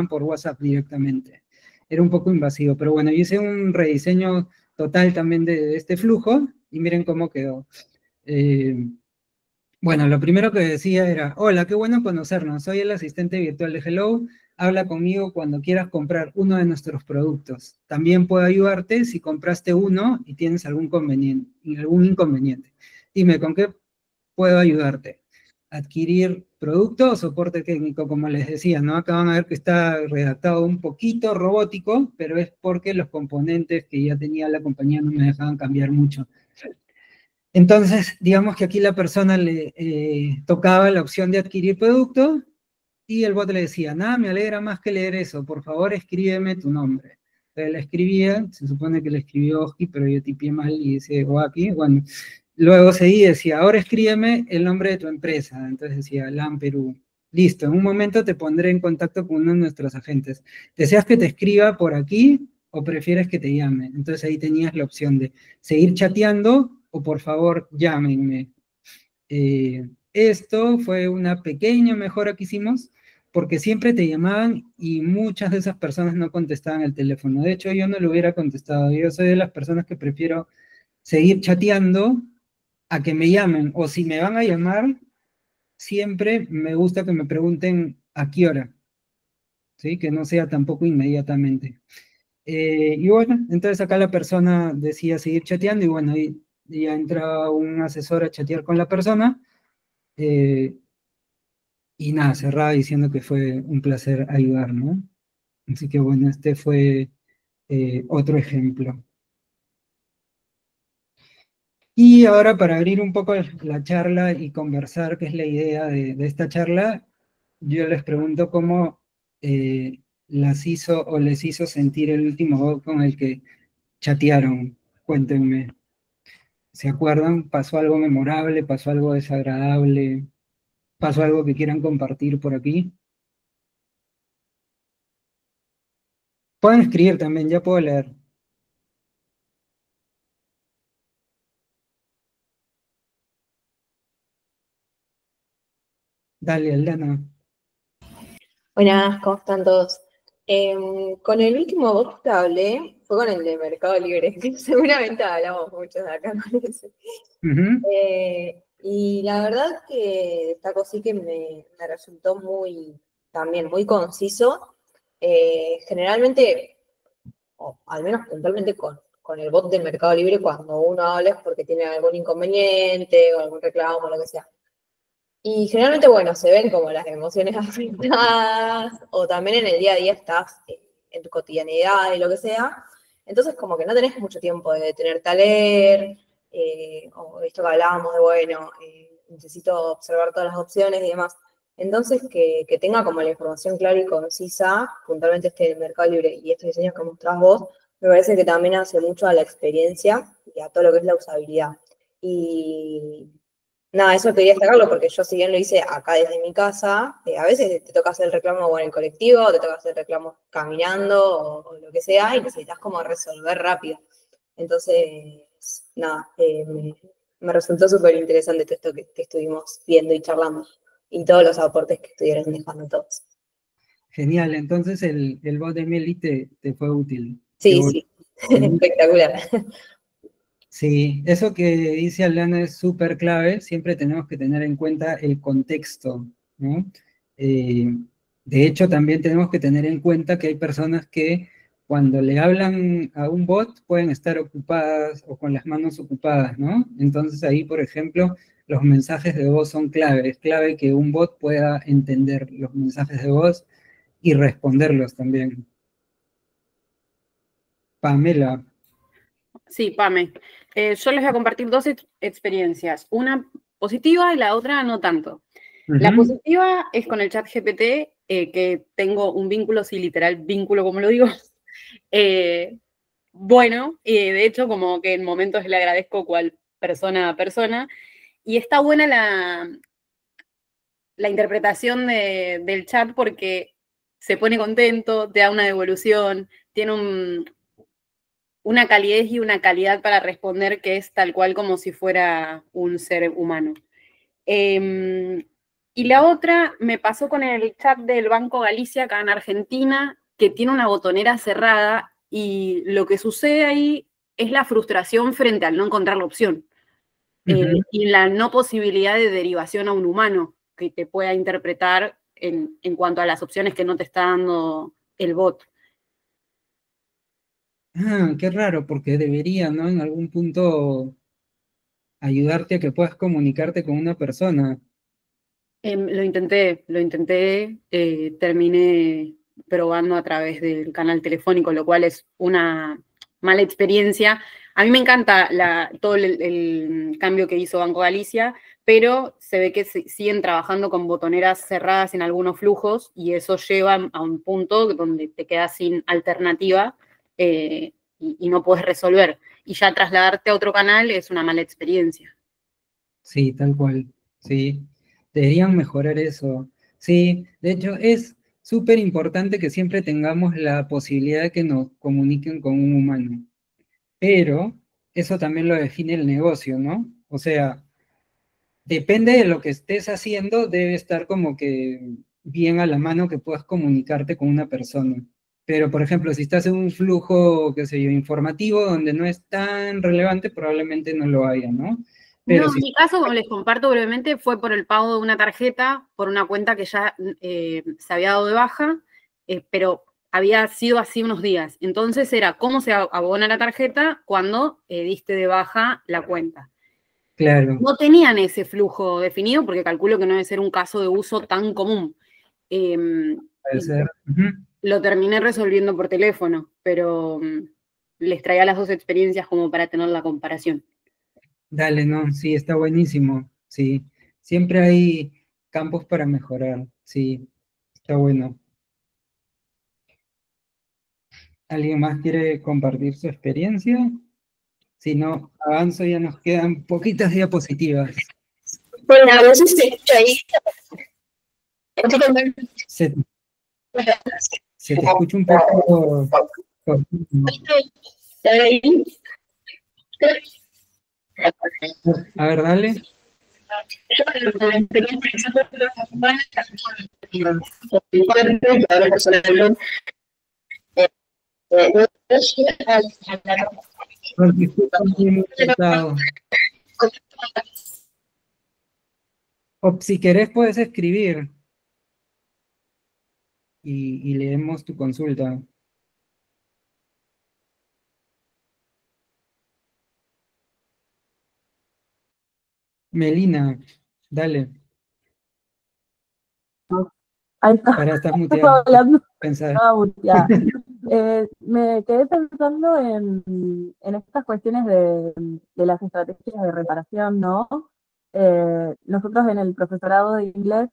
Speaker 1: por WhatsApp directamente. Era un poco invasivo, pero bueno, yo hice un rediseño total también de este flujo y miren cómo quedó. Bueno, lo primero que decía era, hola, qué bueno conocernos, soy el asistente virtual de Hello, habla conmigo cuando quieras comprar uno de nuestros productos. También puedo ayudarte si compraste uno y tienes algún inconveniente. Dime, ¿con qué puedo ayudarte? Adquirir producto o soporte técnico, como les decía, ¿no? Acá van a ver que está redactado un poquito robótico, pero es porque los componentes que ya tenía la compañía no me dejaban cambiar mucho. Entonces, digamos que aquí la persona le tocaba la opción de adquirir producto y el bot le decía, nada, me alegra más que leer eso, por favor escríbeme tu nombre. Entonces le escribía, se supone que le escribió Oski, pero yo tipié mal y dice Oaki, bueno. Luego seguí y decía, ahora escríbeme el nombre de tu empresa. Entonces decía, LAN Perú. Listo, en un momento te pondré en contacto con uno de nuestros agentes. ¿Deseas que te escriba por aquí o prefieres que te llame? Entonces ahí tenías la opción de seguir chateando o por favor llámenme. Esto fue una pequeña mejora que hicimos porque siempre te llamaban y muchas de esas personas no contestaban el teléfono. De hecho, yo no lo hubiera contestado. Yo soy de las personas que prefiero seguir chateando a que me llamen, o si me van a llamar, siempre me gusta que me pregunten a qué hora, ¿sí? Que no sea tampoco inmediatamente. Y bueno, entonces acá la persona decía seguir chateando, y bueno, y ya entra un asesor a chatear con la persona, y nada, cerraba diciendo que fue un placer ayudar, ¿no? Así que bueno, este fue otro ejemplo. Y ahora para abrir un poco la charla y conversar, que es la idea de esta charla, yo les pregunto cómo las hizo o les hizo sentir el último bot con el que chatearon. Cuéntenme. ¿Se acuerdan? ¿Pasó algo memorable? ¿Pasó algo desagradable? ¿Pasó algo que quieran compartir por aquí? Pueden escribir también, ya puedo leer. Dale, Aldana.
Speaker 10: Buenas, ¿cómo están todos? Con el último bot que hablé fue con el de Mercado Libre, que seguramente hablamos mucho de acá con ese. Y la verdad que destaco sí que me resultó también muy conciso. Generalmente, o al menos puntualmente con el bot del Mercado Libre, cuando uno habla es porque tiene algún inconveniente o algún reclamo o lo que sea. Y generalmente, bueno, se ven como las emociones afectadas, o también en el día a día estás en tu cotidianidad y lo que sea. Entonces, como que no tenés mucho tiempo de detenerte a leer, o esto que hablábamos de, bueno, necesito observar todas las opciones y demás. Entonces, que tenga como la información clara y concisa, puntualmente este Mercado Libre y estos diseños que mostrás vos, me parece que también hace mucho a la experiencia y a todo lo que es la usabilidad. Y nada, eso quería destacarlo porque yo, si bien lo hice acá desde mi casa, a veces te toca hacer el reclamo en el colectivo, te toca hacer el reclamo caminando o lo que sea, y necesitas como resolver rápido. Entonces, nada, me resultó súper interesante todo esto que estuvimos viendo y charlando, y todos los aportes que estuvieron dejando todos.
Speaker 1: Genial, entonces el bot de Meli te fue útil.
Speaker 10: Sí, sí, espectacular.
Speaker 1: Sí, eso que dice Alana es súper clave, siempre tenemos que tener en cuenta el contexto, ¿no? De hecho, también tenemos que tener en cuenta que hay personas que cuando le hablan a un bot pueden estar ocupadas o con las manos ocupadas, ¿no? Entonces ahí, por ejemplo, los mensajes de voz son clave, es clave que un bot pueda entender los mensajes de voz y responderlos también. Pamela.
Speaker 9: Sí, Pame. Yo les voy a compartir dos experiencias, una positiva y la otra no tanto. La positiva es con el chat GPT, que tengo un vínculo, sí, literal, vínculo como lo digo. Bueno, de hecho, como que en momentos le agradezco cual persona a persona, y está buena la interpretación del chat porque se pone contento, te da una devolución, tiene una calidez y una calidad para responder que es tal cual como si fuera un ser humano. Y la otra me pasó con el chat del Banco Galicia acá en Argentina, que tiene una botonera cerrada, y lo que sucede ahí es la frustración frente al no encontrar la opción. Y la no posibilidad de derivación a un humano que te pueda interpretar en cuanto a las opciones que no te está dando el bot.
Speaker 1: Ah, qué raro, porque debería, ¿no? En algún punto ayudarte a que puedas comunicarte con una persona.
Speaker 9: Lo intenté, terminé probando a través del canal telefónico, lo cual es una mala experiencia. A mí me encanta todo el cambio que hizo Banco Galicia, pero se ve que siguen trabajando con botoneras cerradas en algunos flujos y eso lleva a un punto donde te quedas sin alternativa y no puedes resolver. Y ya trasladarte a otro canal es una mala experiencia.
Speaker 1: Sí, tal cual, sí. Deberían mejorar eso. Sí, de hecho es súper importante que siempre tengamos la posibilidad de que nos comuniquen con un humano. Pero eso también lo define el negocio, ¿no? O sea, depende de lo que estés haciendo, debe estar como que bien a la mano que puedas comunicarte con una persona. Pero, por ejemplo, si estás en un flujo, qué sé yo, informativo, donde no es tan relevante, probablemente no lo haya, ¿no? Pero
Speaker 9: no, en mi caso, como les comparto brevemente, fue por el pago de una tarjeta, por una cuenta que ya se había dado de baja, pero había sido así unos días. Entonces era cómo se abona la tarjeta cuando diste de baja la cuenta.
Speaker 1: Claro.
Speaker 9: No tenían ese flujo definido porque calculo que no debe ser un caso de uso tan común.
Speaker 1: Puede ser.
Speaker 9: Lo terminé resolviendo por teléfono, pero les traía las dos experiencias como para tener la comparación.
Speaker 1: Dale, no, sí, está buenísimo, sí. Siempre hay campos para mejorar, sí, está bueno. ¿Alguien más quiere compartir su experiencia? Si no, avanzo, ya nos quedan poquitas diapositivas.
Speaker 11: Bueno, a veces se escucha ahí.
Speaker 1: Se te escucha un poco... A ver, dale.
Speaker 11: Yo la experiencia que yo tuve esta semana, por mi parte, para lo personal,
Speaker 1: Porque está muy cortado. O si querés puedes escribir y leemos tu consulta. Melina, dale.
Speaker 5: Ahí está.
Speaker 1: Ahora estás
Speaker 5: Estaba
Speaker 1: muteada.
Speaker 5: hablando.
Speaker 1: Pensá.
Speaker 5: Estaba muteada. Me quedé pensando en estas cuestiones de las estrategias de reparación, ¿no? Nosotros en el profesorado de inglés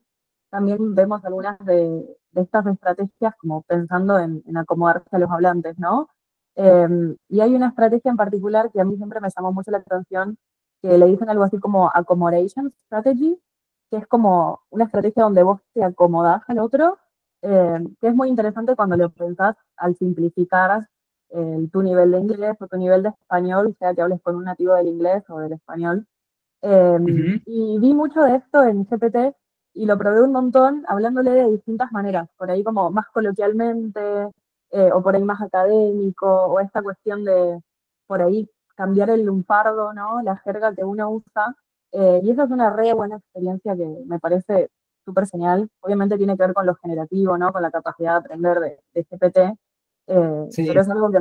Speaker 5: también vemos algunas de estas estrategias como pensando en acomodarse a los hablantes, ¿no? Y hay una estrategia en particular que a mí siempre me llamó mucho la atención, que le dicen algo así como accommodation strategy, que es como una estrategia donde vos te acomodás al otro, que es muy interesante cuando lo pensás al simplificar tu nivel de inglés o tu nivel de español, sea que hables con un nativo del inglés o del español. Y vi mucho de esto en GPT y lo probé un montón hablándole de distintas maneras, por ahí como más coloquialmente, o por ahí más académico, o esta cuestión de por ahí cambiar el lunfardo, ¿no? La jerga que uno usa. Y esa es una re buena experiencia que me parece súper genial. Obviamente tiene que ver con lo generativo, ¿no? Con la capacidad de aprender de GPT,
Speaker 1: Sí.
Speaker 5: pero es algo que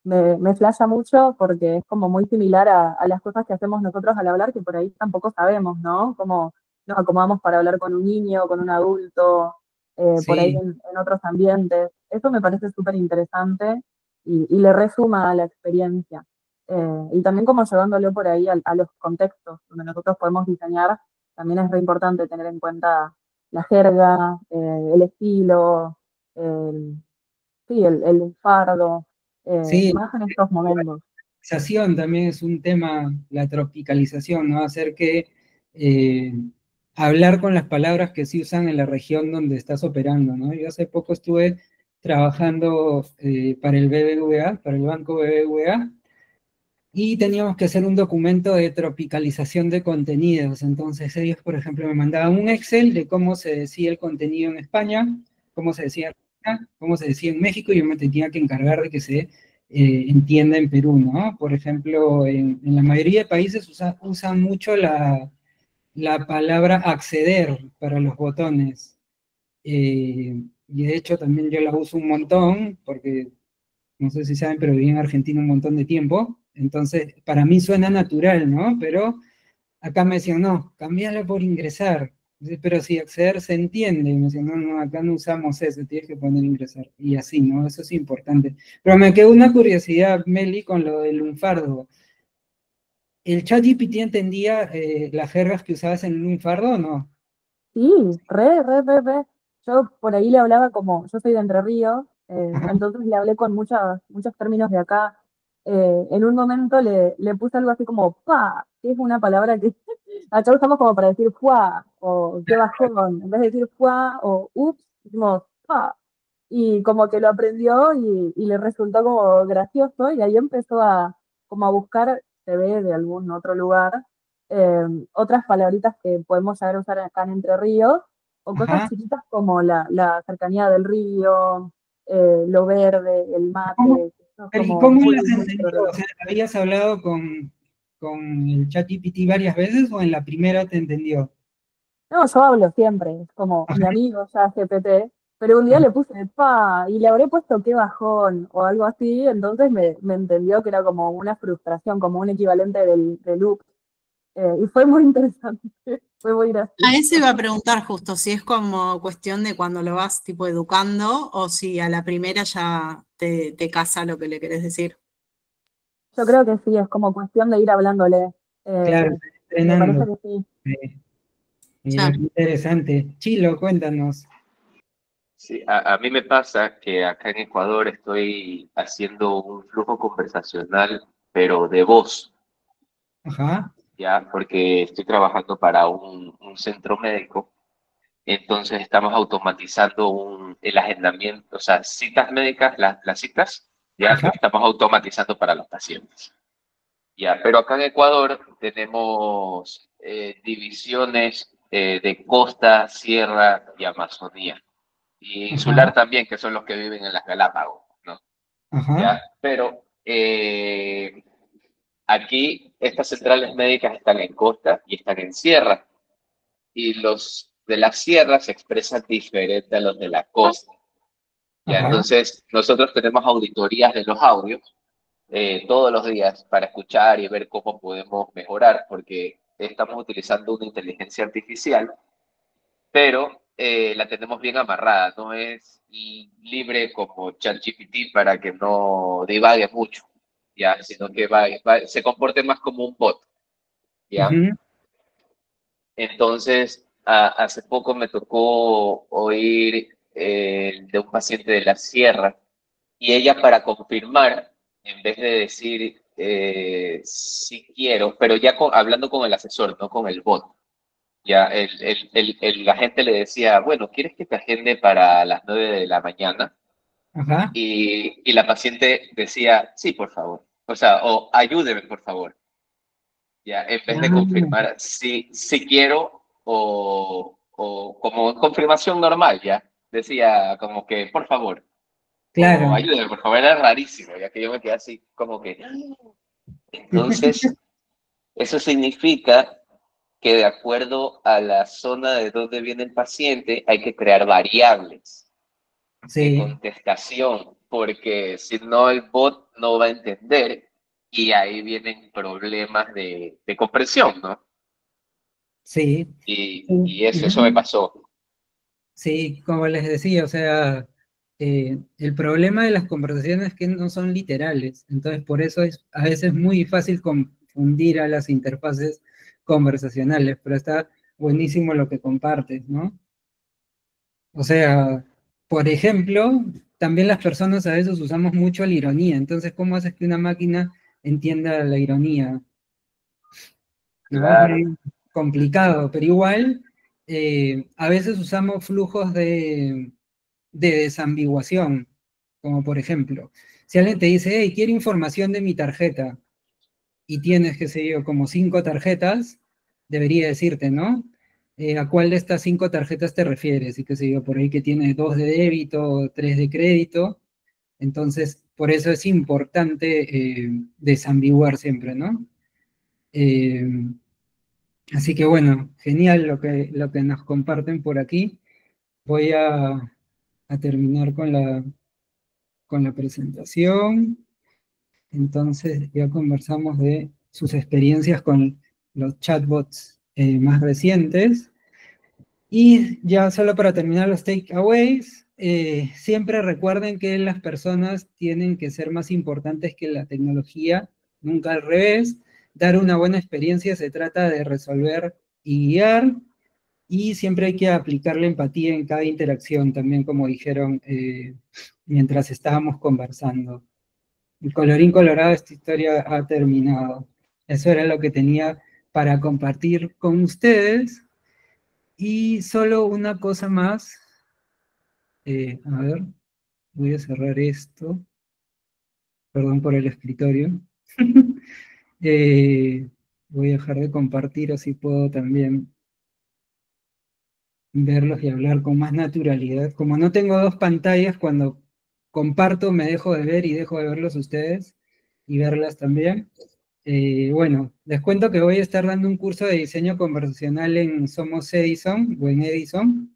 Speaker 5: me flasha mucho porque es como muy similar a las cosas que hacemos nosotros al hablar, que por ahí tampoco sabemos, ¿no? Cómo nos acomodamos para hablar con un niño, con un adulto, por ahí
Speaker 1: Sí.
Speaker 5: en otros ambientes. Eso me parece súper interesante y le resuma a la experiencia. Y también como llevándolo por ahí a los contextos donde nosotros podemos diseñar, también es re importante tener en cuenta la jerga, el estilo, sí, el lunfardo,
Speaker 1: Sí,
Speaker 5: más en estos momentos.
Speaker 1: tropicalización también es un tema, la tropicalización, ¿no? Hacer que hablar con las palabras que se usan en la región donde estás operando, ¿no? Yo hace poco estuve trabajando para el BBVA, para el banco BBVA, y teníamos que hacer un documento de tropicalización de contenidos. Entonces ellos, por ejemplo, me mandaban un Excel de cómo se decía el contenido en España, cómo se decía en Argentina, cómo se decía en México, y yo me tenía que encargar de que se entienda en Perú, ¿no? Por ejemplo, en la mayoría de países usan mucho la palabra acceder para los botones. Y de hecho también yo la uso un montón, porque no sé si saben, pero viví en Argentina un montón de tiempo, entonces para mí suena natural, ¿no? Pero acá me decían, no, cambiala por ingresar. Dice, pero si acceder se entiende, y me decían, no, no, acá no usamos eso, tienes que poner ingresar. Y así, ¿no? Eso es importante. Pero me quedó una curiosidad, Meli, con lo del lunfardo. ¿El ChatGPT entendía las jergas que usabas en el lunfardo o no?
Speaker 5: Sí, re. Yo por ahí le hablaba como, yo soy de Entre Ríos,
Speaker 1: Ajá.
Speaker 5: entonces le hablé con muchos términos de acá. En un momento le puse algo así como pa, que es una palabra que acá usamos como para decir fuá, o qué bajón. En vez de decir fuá o ups, decimos pa. Y como que lo aprendió y le resultó como gracioso, y ahí empezó como a buscar, se ve de algún otro lugar, otras palabritas que podemos saber usar acá en Entre Ríos, o cosas
Speaker 1: Ajá.
Speaker 5: chiquitas como la cercanía del río, lo verde, el mate, que eso es
Speaker 1: Pero ¿y
Speaker 5: como
Speaker 1: cómo
Speaker 5: muy,
Speaker 1: las
Speaker 5: muy
Speaker 1: entendió? O
Speaker 5: propio.
Speaker 1: sea, ¿habías hablado con el ChatGPT varias veces o en la primera te entendió?
Speaker 5: No, yo hablo siempre, es como mi
Speaker 1: Ajá.
Speaker 5: amigo ya GPT, pero un día le puse pa y le habré puesto qué bajón o algo así, entonces me entendió que era como una frustración, como un equivalente del loop, y fue muy interesante, fue muy gracioso.
Speaker 8: A ese iba a preguntar justo si es como cuestión de cuando lo vas tipo educando o si a la primera ya te casa lo que le querés decir.
Speaker 5: Yo creo que sí, es como cuestión de ir hablándole.
Speaker 1: Claro,
Speaker 5: Me parece
Speaker 1: entrenando.
Speaker 5: que sí.
Speaker 1: Mira, qué interesante. Chilo, cuéntanos.
Speaker 3: Sí, a mí me pasa que acá en Ecuador estoy haciendo un flujo conversacional, pero de voz,
Speaker 1: Ajá.
Speaker 3: ¿ya? Porque estoy trabajando para un centro médico, entonces estamos automatizando el agendamiento, o sea, citas médicas, las citas, ya
Speaker 1: Ajá.
Speaker 3: las estamos automatizando para los pacientes. Ya, pero acá en Ecuador tenemos divisiones de costa, sierra y Amazonía. Y insular también, que son los que viven en las Galápagos, ¿no? ¿Ya? Pero aquí estas centrales médicas están en costa y están en sierra. Y los de la sierra se expresan diferente a los de la costa. ¿Ya? Entonces, nosotros tenemos auditorías de los audios todos los días para escuchar y ver cómo podemos mejorar, porque estamos utilizando una inteligencia artificial, pero la tenemos bien amarrada, no es libre como ChatGPT para que no divague mucho, ¿ya? Sino que se comporte más como un bot, ¿ya? Entonces, hace poco me tocó oír de un paciente de la sierra, y ella, para confirmar, en vez de decir sí quiero, pero ya hablando con el asesor, no con el bot, ya la gente le decía, bueno, ¿quieres que te agende para las 9 de la mañana? Y la paciente decía, sí, por favor. O sea, o ayúdeme, por favor. Ya, en vez de confirmar sí quiero, o como confirmación normal, ya. Decía como que, por favor.
Speaker 1: Claro.
Speaker 3: O ayúdeme, por favor. Era rarísimo, ya que yo me quedé así como que... Entonces, eso significa que de acuerdo a la zona de donde viene el paciente, hay que crear variables de contestación, porque si no el bot no va a entender, y ahí vienen problemas de comprensión, ¿no?
Speaker 1: Sí.
Speaker 3: Y eso me pasó.
Speaker 1: Sí, como les decía, o sea, el problema de las conversaciones es que no son literales, entonces por eso es a veces muy fácil confundir a las interfaces conversacionales, pero está buenísimo lo que compartes, ¿no? O sea, por ejemplo, también las personas a veces usamos mucho la ironía, entonces ¿cómo haces que una máquina entienda la ironía? ¿No?
Speaker 3: Claro.
Speaker 1: Es complicado, pero igual a veces usamos flujos de desambiguación, como por ejemplo, si alguien te dice, hey, quiero información de mi tarjeta, y tienes, qué sé yo, como 5 tarjetas, debería decirte, ¿no? ¿A cuál de estas 5 tarjetas te refieres? Y qué sé yo, por ahí que tienes 2 de débito, 3 de crédito, entonces por eso es importante desambiguar siempre, ¿no? Así que bueno, genial lo que nos comparten por aquí. Voy a terminar con la presentación. Entonces ya conversamos de sus experiencias con los chatbots más recientes. Y ya solo para terminar los takeaways, siempre recuerden que las personas tienen que ser más importantes que la tecnología, nunca al revés. Dar una buena experiencia se trata de resolver y guiar, y siempre hay que aplicar la empatía en cada interacción, también como dijeron mientras estábamos conversando. Y colorín colorado, esta historia ha terminado. Eso era lo que tenía para compartir con ustedes. Y solo una cosa más. A ver, voy a cerrar esto. Perdón por el escritorio. Voy a dejar de compartir, así puedo también verlos y hablar con más naturalidad. Como no tengo 2 pantallas, cuando comparto me dejo de ver y dejo de verlos ustedes y verlas también. Bueno, les cuento que voy a estar dando un curso de diseño conversacional en Somos Edison, o en Edison.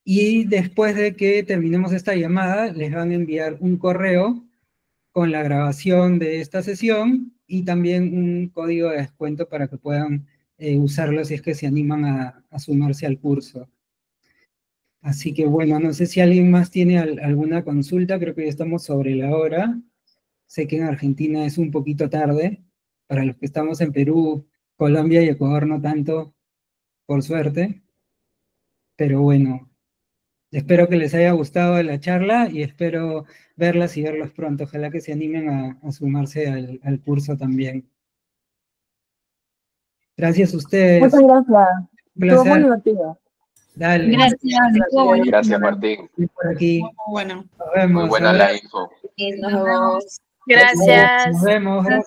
Speaker 1: Y después de que terminemos esta llamada, les van a enviar un correo con la grabación de esta sesión y también un código de descuento para que puedan usarlo si es que se animan a sumarse al curso. Así que bueno, no sé si alguien más tiene alguna consulta, creo que ya estamos sobre la hora. Sé que en Argentina es un poquito tarde, para los que estamos en Perú, Colombia y Ecuador no tanto, por suerte. Pero bueno, espero que les haya gustado la charla y espero verlas y verlos pronto. Ojalá que se animen a sumarse al curso también. Gracias a ustedes.
Speaker 5: Muchas gracias.
Speaker 1: Un
Speaker 5: Estuvo muy
Speaker 1: placer.
Speaker 5: divertido.
Speaker 1: Dale.
Speaker 3: Gracias, Martín.
Speaker 1: Por aquí.
Speaker 8: Muy bueno.
Speaker 1: Nos vemos.
Speaker 3: Muy buena la info.
Speaker 10: Nos vemos.
Speaker 2: Gracias.
Speaker 1: Nos vemos. Gracias.